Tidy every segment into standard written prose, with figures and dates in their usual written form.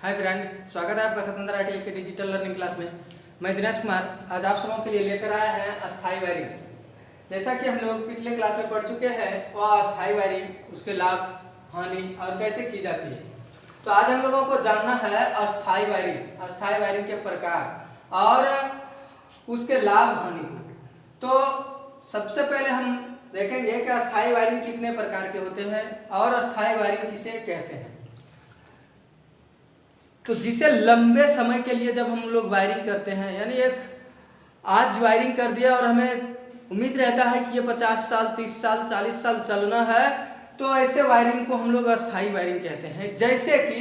Hi friend, स्वागत है आपका स्वतंत्र आईटीआई के डिजिटल लर्निंग क्लास में। मैं दिनेश कुमार आज आप सबों के लिए लेकर आया है अस्थायी वायरिंग। जैसा कि हम लोग पिछले क्लास में पढ़ चुके हैं वह अस्थायी वायरिंग, उसके लाभ, हानि और कैसे की जाती है। तो आज हम लोगों को जानना है अस्थायी वायरिंग के प्रकार और उसके लाभ, हानि को। तो सबसे पहले हम देखेंगे कि अस्थायी वायरिंग कितने प्रकार के होते हैं और अस्थायी वायरिंग किसे कहते हैं। तो जिसे लंबे समय के लिए जब हम लोग वायरिंग करते हैं, यानी एक आज वायरिंग कर दिया और हमें उम्मीद रहता है कि ये 50 साल, 30 साल, 40 साल चलना है, तो ऐसे वायरिंग को हम लोग अस्थायी वायरिंग कहते हैं। जैसे कि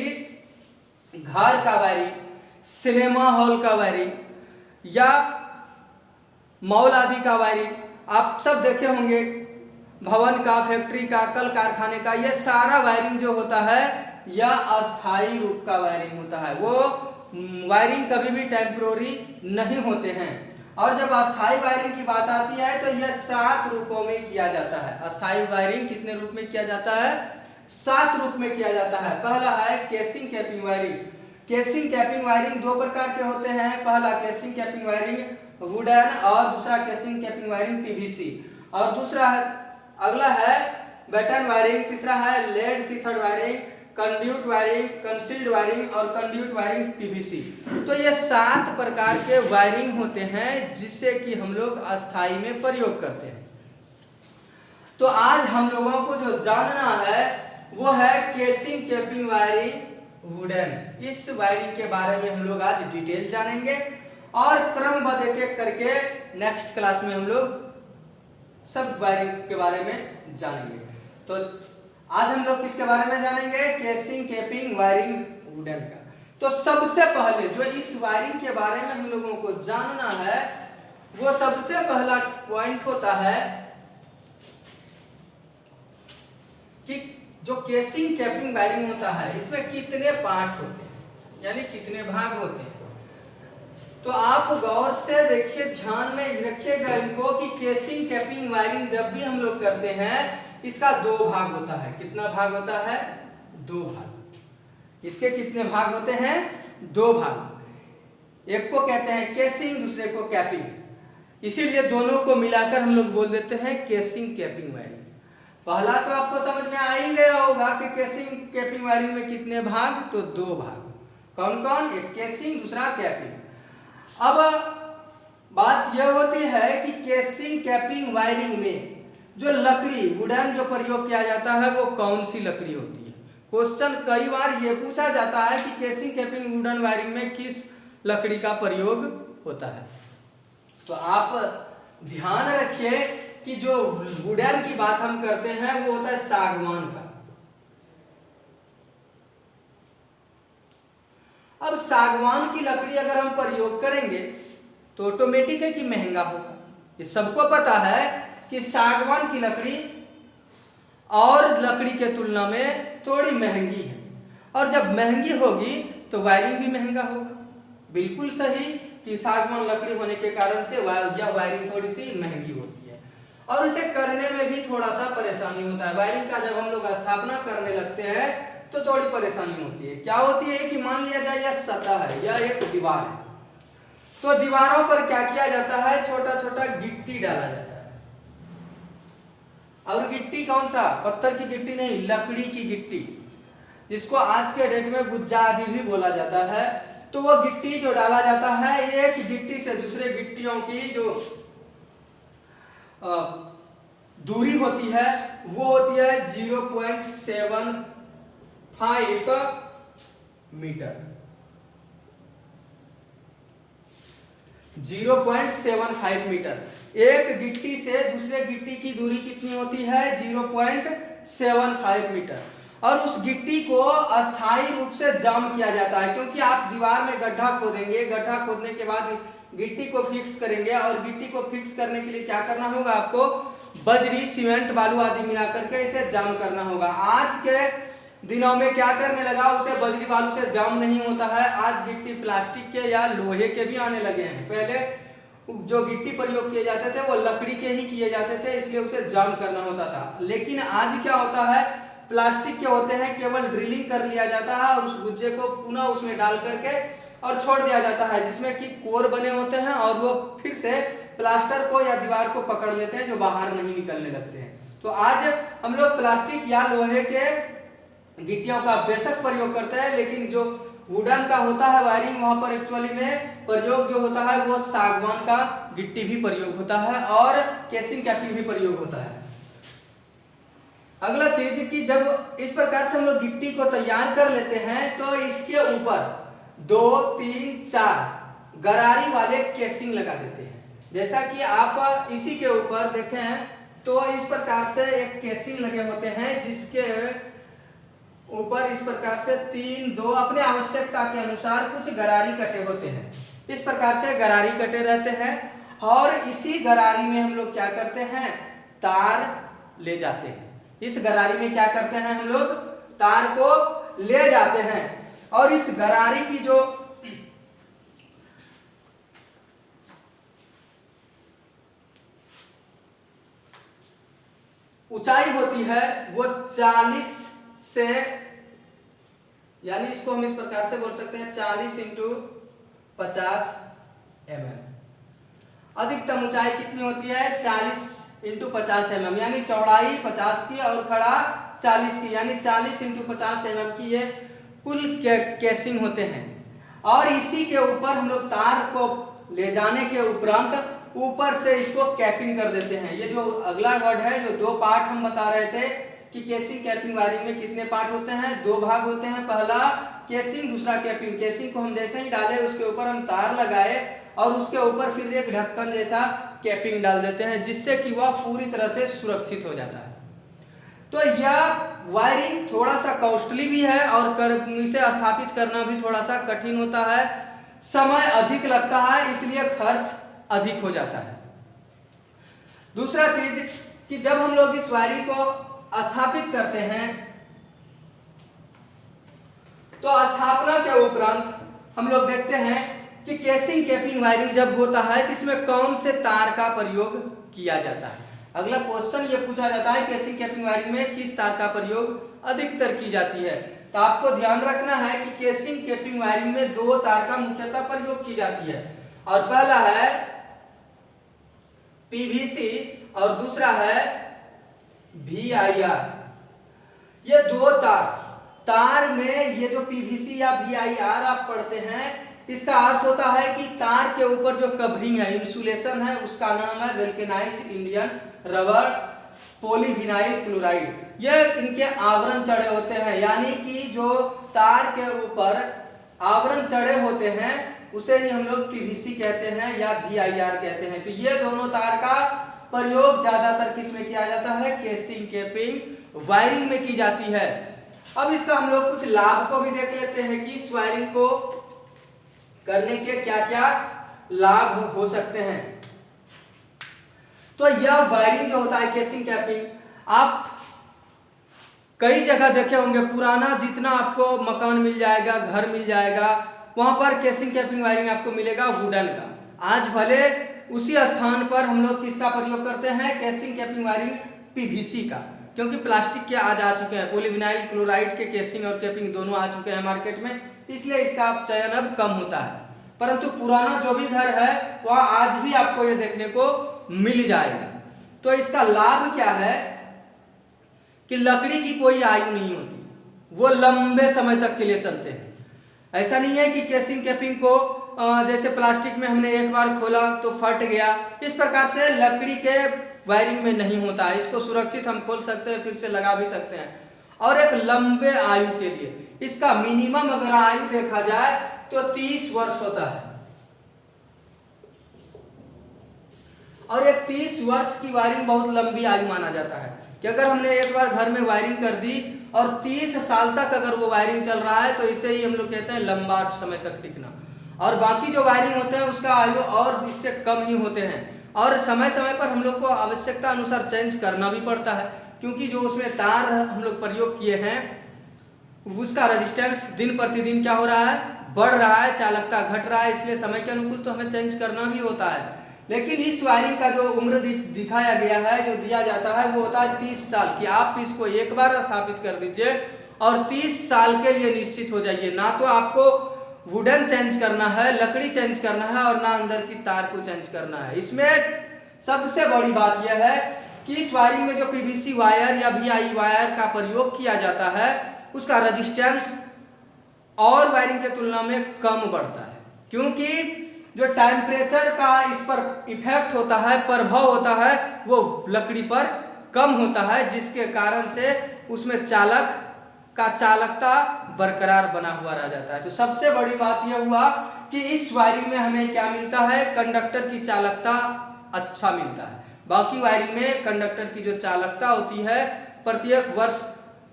घर का वायरिंग, सिनेमा हॉल का वायरिंग या मॉल आदि का वायरिंग, आप सब देखे होंगे। भवन का, फैक्ट्री का, कल कारखाने का, ये सारा वायरिंग जो होता है यह अस्थायी रूप का वायरिंग होता है। वो वायरिंग कभी भी टेम्पोररी नहीं होते हैं। और जब अस्थायी वायरिंग की बात आती है तो यह 7 रूपों में किया जाता है। अस्थायी वायरिंग कितने रूप में किया जाता है? 7 रूप में किया जाता है। पहला है casing capping wiring. Casing capping wiring 2 प्रकार के होते हैं। पहला केसिंग कैपिंग वायरिंग वुडन और दूसरा केसिंग कैपिंग वायरिंग पीवीसी। और दूसरा है, अगला है बैटन वायरिंग। तीसरा है lead sheathed wiring, conduit wiring, concealed wiring और कंड्यूट वायरिंग पीवीसी। तो ये 7 प्रकार के वायरिंग होते हैं जिसे कि हम लोग अस्थायी में प्रयोग करते हैं। तो आज हम लोगों को जो जानना है वो है केसिंग कैपिंग वायरिंग वुडन। इस वायरिंग के बारे में हम लोग आज डिटेल जानेंगे और क्रमबद्ध एक-एक करके नेक्स्ट क्लास में हम लोग सब वायरिंग के बारे में जानेंगे। तो आज हम लोग किसके बारे में जानेंगे? केसिंग कैपिंग वायरिंग वुडन का। तो सबसे पहले जो इस वायरिंग के बारे में हम लोगों को जानना है वो सबसे पहला पॉइंट होता है कि जो केसिंग कैपिंग वायरिंग होता है इसमें कितने पार्ट होते हैं, यानी कितने भाग होते हैं। तो आप गौर से देखिए, ध्यान में रखिएगा इनको कि केसिंग कैपिंग वायरिंग जब भी हम लोग करते हैं इसका 2 भाग होता है। कितना भाग होता है? 2 भाग। इसके कितने भाग होते हैं? 2 भाग। एक को कहते हैं केसिंग, दूसरे को कैपिंग। इसीलिए दोनों को मिलाकर हम लोग बोल देते हैं केसिंग कैपिंग वायरिंग। पहला तो आपको समझ में आ ही गया होगा कि केसिंग कैपिंग वायरिंग में कितने भाग? तो 2 भाग। कौन कौन? एक केसिंग, दूसरा कैपिंग। अब बात यह होती है कि केसिंग कैपिंग वायरिंग में जो लकड़ी, वुडन जो प्रयोग किया जाता है वो कौन सी लकड़ी होती है। क्वेश्चन कई बार ये पूछा जाता है कि केसिंग कैपिंग वुडन वायरिंग में किस लकड़ी का प्रयोग होता है। तो आप ध्यान रखिए कि जो वुडन की बात हम करते हैं वो होता है सागवान का। अब सागवान की लकड़ी अगर हम प्रयोग करेंगे तो ऑटोमेटिक है कि महंगा होगा। ये सबको पता है कि सागवान की लकड़ी और लकड़ी के तुलना में थोड़ी महंगी है, और जब महंगी होगी तो वायरिंग भी महंगा होगा। बिल्कुल सही कि सागवान लकड़ी होने के कारण से यह वायरिंग थोड़ी सी महंगी होती है और इसे करने में भी थोड़ा सा परेशानी होता है। वायरिंग का जब हम लोग स्थापना करने लगते हैं तो थोड़ी परेशानी होती है। क्या होती है कि मान लिया जाए यह सतह है, यह एक दीवार है, तो दीवारों पर क्या किया जाता है? छोटा छोटा गिट्टी डाला जाता है। और गिट्टी कौन सा? पत्थर की गिट्टी नहीं, लकड़ी की गिट्टी, जिसको आज के डेट में गुज्जा आदि भी बोला जाता है। तो वो गिट्टी जो डाला जाता है, एक गिट्टी से दूसरे गिट्टियों की जो दूरी होती है वो होती है 0.75 मीटर। 0.75 मीटर। एक गिट्टी से दूसरे गिट्टी की दूरी कितनी होती है? 0.75 मीटर। और उस गिट्टी को अस्थायी रूप से जाम किया जाता है, क्योंकि आप दीवार में गड्ढा खोदेंगे, गड्ढा खोदने के बाद गिट्टी को फिक्स करेंगे और गिट्टी को फिक्स करने के लिए क्या करना होगा? आपको बजरी, सीमेंट, बालू आदि मिला करके इसे जाम करना होगा। आज के दिनों में क्या करने लगा, उसे बजरी बालू से जाम नहीं होता है। आज गिट्टी प्लास्टिक के या लोहे के भी आने लगे हैं। पहले जो गिट्टी प्रयोग किए जाते थे वो लकड़ी के ही किए जाते थे, इसलिए उसे जाम करना होता था। लेकिन आज क्या होता है, प्लास्टिक के होते हैं, केवल ड्रिलिंग कर लिया जाता है और उस गुज्जे को पुनः उसमें डाल करके और छोड़ दिया जाता है, जिसमें कि कोर बने होते हैं और वो फिर से प्लास्टर को या दीवार को पकड़ लेते हैं, जो बाहर नहीं निकलने लगते हैं। तो आज हम लोग प्लास्टिक या लोहे के गिट्टियों का बेशक प्रयोग करते हैं, लेकिन जो वुडन का होता है वायरिंग, वहां पर एक्चुअली में प्रयोग जो होता है वो सागवान का गिट्टी भी प्रयोग होता है और केसिंग कैपिंग भी प्रयोग होता है। अगला चीज कि जब इस प्रकार से हम लोग गिट्टी को तैयार कर लेते हैं तो इसके ऊपर 2, 3, 4 गरारी वाले केसिंग लगा देते हैं। जैसा कि आप इसी के ऊपर देखें तो इस प्रकार से एक केसिंग लगे होते हैं, जिसके ऊपर इस प्रकार से 3, 2 अपने आवश्यकता के अनुसार कुछ गरारी कटे होते हैं। इस प्रकार से गरारी कटे रहते हैं और इसी गरारी में हम लोग क्या करते हैं, तार ले जाते हैं। इस गरारी में क्या करते हैं हम लोग, तार को ले जाते हैं और इस गरारी की जो ऊंचाई होती है वो 40 से, यानी इसको हम इस प्रकार से बोल सकते हैं 40 × 50 mm। अधिकतम ऊंचाई कितनी होती है, 40 × 50 mm, यानी चौड़ाई 50 की और खड़ा 40 की, यानी 40 × 50 mm की ये कुल केसिंग होते हैं। और इसी के ऊपर हम लोग तार को ले जाने के उपरांत ऊपर से इसको कैपिंग कर देते हैं। ये जो अगला वर्ड है, जो 2 पार्ट हम बता रहे थे कि केसिंग कैपिंग वायरिंग में कितने पार्ट होते हैं, 2 भाग होते हैं। पहला केसिंग, दूसरा कैपिंग। केसिंग को हम जैसे ही डाले उसके ऊपर हम तार लगाए और उसके ऊपर फिर एक ढक्कन जैसा कैपिंग डाल देते हैं, जिससे कि वह पूरी तरह से सुरक्षित हो जाता है। तो यह वायरिंग थोड़ा सा कॉस्टली भी है और इसे स्थापित करना भी थोड़ा सा कठिन होता है, समय अधिक लगता है, इसलिए खर्च अधिक हो जाता है। दूसरा चीज कि जब हम लोग इस वायरिंग को स्थापित करते हैं तो स्थापना के उपरांत हम लोग देखते हैं कि केसिंग कैपिंग वायरिंग जब होता है तो इसमें कौन से तार का प्रयोग किया जाता है। अगला क्वेश्चन ये पूछा जाता है केसिंग कैपिंग वायरिंग में किस तार का प्रयोग अधिकतर की जाती है। तो आपको ध्यान रखना है कि केसिंग कैपिंग वायरिंग में 2 तार का मुख्यतः प्रयोग की जाती है, और पहला है पीवीसी और दूसरा है VIR। ये 2 तार में ये जो पीवीसी या VIR आप पढ़ते हैं, इसका अर्थ होता है कि तार के ऊपर जो कवरिंग है, इंसुलेशन है, उसका नाम है vulcanised Indian rubber polyvinyl chloride. ये इनके आवरण चढ़े होते हैं, यानी कि जो तार के ऊपर आवरण चढ़े होते हैं उसे ही हम लोग पीवीसी कहते हैं या VIR कहते हैं। तो ये दोनों तार का प्रयोग ज्यादातर किस में किया जाता है, केसिंग कैपिंग वायरिंग में की जाती है। अब इसका हम लोग कुछ लाभ को भी देख लेते हैं कि इस वायरिंग को करने के क्या क्या लाभ हो सकते हैं। तो यह वायरिंग जो होता है केसिंग कैपिंग, आप कई जगह देखे होंगे, पुराना जितना आपको मकान मिल जाएगा, घर मिल जाएगा, वहां पर केसिंग कैपिंग वायरिंग आपको मिलेगा वुडन का। आज भले उसी स्थान पर हम लोग किसका प्रयोग करते हैं, केसिंग कैपिंग वायरिंग पीवीसी का, क्योंकि प्लास्टिक के आज आ चुके हैं, पॉलीविनाइल क्लोराइड के केसिंग और कैपिंग दोनों आ चुके हैं मार्केट में, इसलिए इसका चयन अब कम होता है। परंतु पुराना जो भी घर है वहां आज भी आपको ये देखने को मिल जाएगा। तो इसका लाभ क्या है कि लकड़ी की कोई आयु नहीं होती, वो लंबे समय तक के लिए चलते हैं। ऐसा नहीं है कि केसिंग कैपिंग को जैसे प्लास्टिक में हमने एक बार खोला तो फट गया, इस प्रकार से लकड़ी के वायरिंग में नहीं होता है। इसको सुरक्षित हम खोल सकते हैं, फिर से लगा भी सकते हैं, और एक लंबे आयु के लिए इसका मिनिमम अगर आयु देखा जाए तो 30 वर्ष होता है। और एक 30 वर्ष की वायरिंग बहुत लंबी आयु माना जाता है कि अगर हमने एक बार घर में वायरिंग कर दी और 30 साल तक अगर वो वायरिंग चल रहा है तो इसे ही हम लोग कहते हैं लंबा समय तक टिकना। और बाकी जो वायरिंग होते हैं उसका आयु और इससे कम ही होते हैं, और समय समय पर हम लोग को आवश्यकता अनुसार चेंज करना भी पड़ता है, क्योंकि जो उसमें तार हम लोग प्रयोग किए हैं उसका रेजिस्टेंस दिन प्रतिदिन क्या हो रहा है, बढ़ रहा है, चालकता घट रहा है, इसलिए समय के अनुकूल तो हमें चेंज करना भी होता है। लेकिन इस वायरिंग का जो उम्र दिखाया गया है, जो दिया जाता है, वो होता है 30 साल की। आप इसको एक बार स्थापित कर दीजिए और 30 साल के लिए निश्चित हो जाइए। ना तो आपको वुडन चेंज करना है, लकड़ी चेंज करना है, और ना अंदर की तार को चेंज करना है। इसमें सबसे बड़ी बात यह है कि इस वायरिंग में जो पीवीसी वायर या VI वायर का प्रयोग किया जाता है, उसका रेजिस्टेंस और वायरिंग के तुलना में कम बढ़ता है, क्योंकि जो टेम्परेचर का इस पर इफेक्ट होता है, प्रभाव होता है, वो लकड़ी पर कम होता है, जिसके कारण से उसमें चालक का चालकता बरकरार बना हुआ रह जाता है। तो सबसे बड़ी बात यह हुआ कि इस वायरिंग में हमें क्या मिलता है, कंडक्टर की चालकता अच्छा मिलता है। बाकी वायरिंग में कंडक्टर की जो चालकता होती है प्रत्येक वर्ष,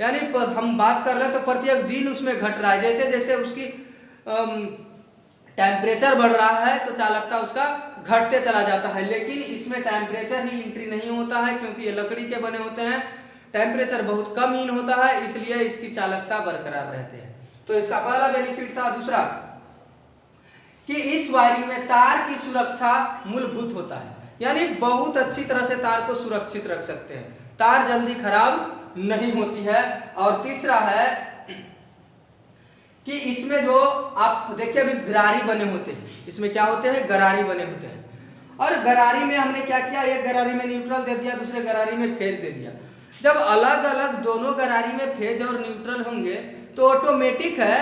यानी हम बात कर रहे हैं तो प्रत्येक दिन उसमें घट रहा है। जैसे जैसे उसकी टेम्परेचर बढ़ रहा है तो चालकता उसका घटते चला जाता है। लेकिन इसमें टेम्परेचर ही एंट्री नहीं होता है, क्योंकि ये लकड़ी के बने होते हैं, टेम्परेचर बहुत कम इन होता है, इसलिए इसकी चालकता बरकरार रहते हैं। तो इसका पहला बेनिफिट था। दूसरा कि इस वायरिंग में तार की सुरक्षा मूलभूत होता है, यानी बहुत अच्छी तरह से तार को सुरक्षित रख सकते हैं, तार जल्दी खराब नहीं होती है। और तीसरा है कि इसमें जो आप देखिए अभी गरारी बने होते हैं, इसमें क्या होते हैं, गरारी बने होते हैं। और गरारी में हमने क्या किया, एक गरारी में न्यूट्रल दे दिया, दूसरे गरारी में फेज दे दिया। जब अलग अलग दोनों गरारी में फेज और न्यूट्रल होंगे तो ऑटोमेटिक है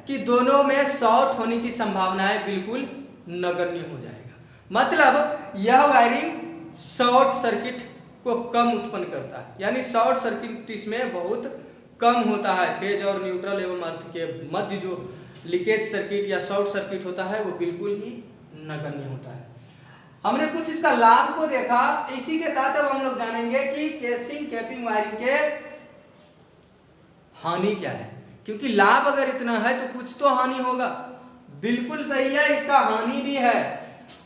कि दोनों में शॉर्ट होने की संभावनाएं बिल्कुल नगण्य हो जाएगा। मतलब यह वायरिंग शॉर्ट सर्किट को कम उत्पन्न करता है, यानी शॉर्ट सर्किट इसमें बहुत कम होता है। फेज और न्यूट्रल एवं अर्थ के मध्य जो लीकेज सर्किट या शॉर्ट सर्किट होता है वो बिल्कुल ही नगण्य होता है। हमने कुछ इसका लाभ को देखा, इसी के साथ अब हम लोग जानेंगे कि केसिंग कैपिंग वायरिंग के हानि क्या है, क्योंकि लाभ अगर इतना है तो कुछ तो हानि होगा। बिल्कुल सही है, इसका हानि भी है,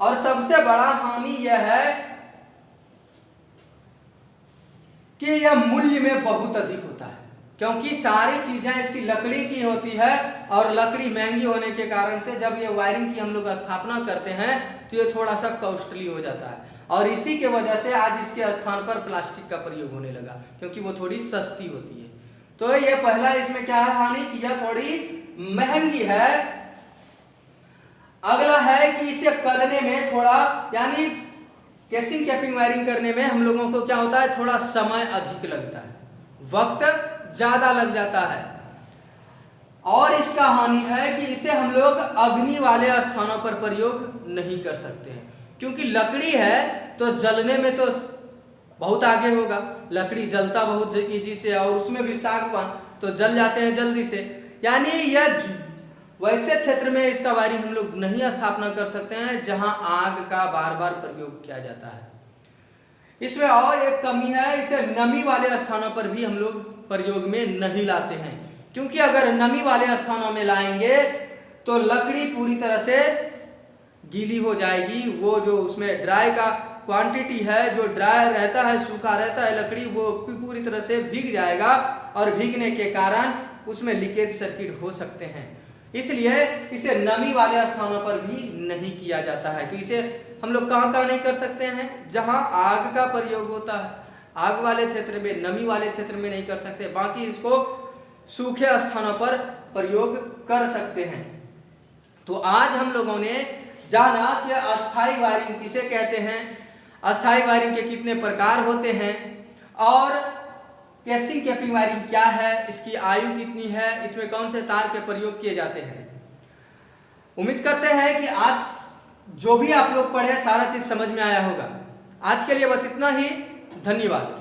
और सबसे बड़ा हानि यह है कि यह मूल्य में बहुत अधिक होता है, क्योंकि सारी चीजें इसकी लकड़ी की होती है, और लकड़ी महंगी होने के कारण से जब ये वायरिंग की हम लोग स्थापना करते हैं तो ये थोड़ा सा कॉस्टली हो जाता है। और इसी के वजह से आज इसके स्थान पर प्लास्टिक का प्रयोग होने लगा, क्योंकि वो थोड़ी सस्ती होती है। तो ये पहला इसमें क्या है हानि कि यह थोड़ी महंगी है। अगला है कि इसे करने में थोड़ा, यानी केसिंग कैपिंग वायरिंग करने में हम लोगों को क्या होता है, थोड़ा समय अधिक लगता है, वक्त ज्यादा लग जाता है। और इसका हानि है कि इसे हम लोग अग्नि वाले स्थानों पर प्रयोग नहीं कर सकते हैं, क्योंकि लकड़ी है तो जलने में तो बहुत आगे होगा, लकड़ी जलता बहुत इजी से, और उसमें भी सागवान तो जल जाते हैं जल्दी से। यानी यह वैसे क्षेत्र में इसका वायरिंग हम लोग नहीं स्थापना कर सकते हैं जहां आग का बार बार प्रयोग किया जाता है। इसमें और एक कमी है, इसे नमी वाले स्थानों पर भी हम लोग प्रयोग में नहीं लाते हैं, क्योंकि अगर नमी वाले स्थानों में लाएंगे तो लकड़ी पूरी तरह से गीली हो जाएगी। वो जो उसमें ड्राई का क्वांटिटी है, जो ड्राई रहता है, सूखा रहता है लकड़ी, वो पूरी तरह से भीग जाएगा, और भीगने के कारण उसमें लीकेज सर्किट हो सकते हैं। इसलिए इसे नमी वाले स्थानों पर भी नहीं किया जाता है। तो इसे हम लोग कहाँ कहाँ नहीं कर सकते हैं, जहां आग का प्रयोग होता है, आग वाले क्षेत्र में, नमी वाले क्षेत्र में नहीं कर सकते, बाकी इसको सूखे स्थानों पर प्रयोग कर सकते हैं। तो आज हम लोगों ने जाना कि अस्थाई वायरिंग किसे कहते हैं, अस्थाई वायरिंग के कितने प्रकार होते हैं, और केसिंग कैपिंग वायरिंग क्या है, इसकी आयु कितनी है, इसमें कौन से तार के प्रयोग किए जाते हैं। उम्मीद करते हैं कि आज जो भी आप लोग पढ़े सारा चीज समझ में आया होगा। आज के लिए बस इतना ही, धन्यवाद।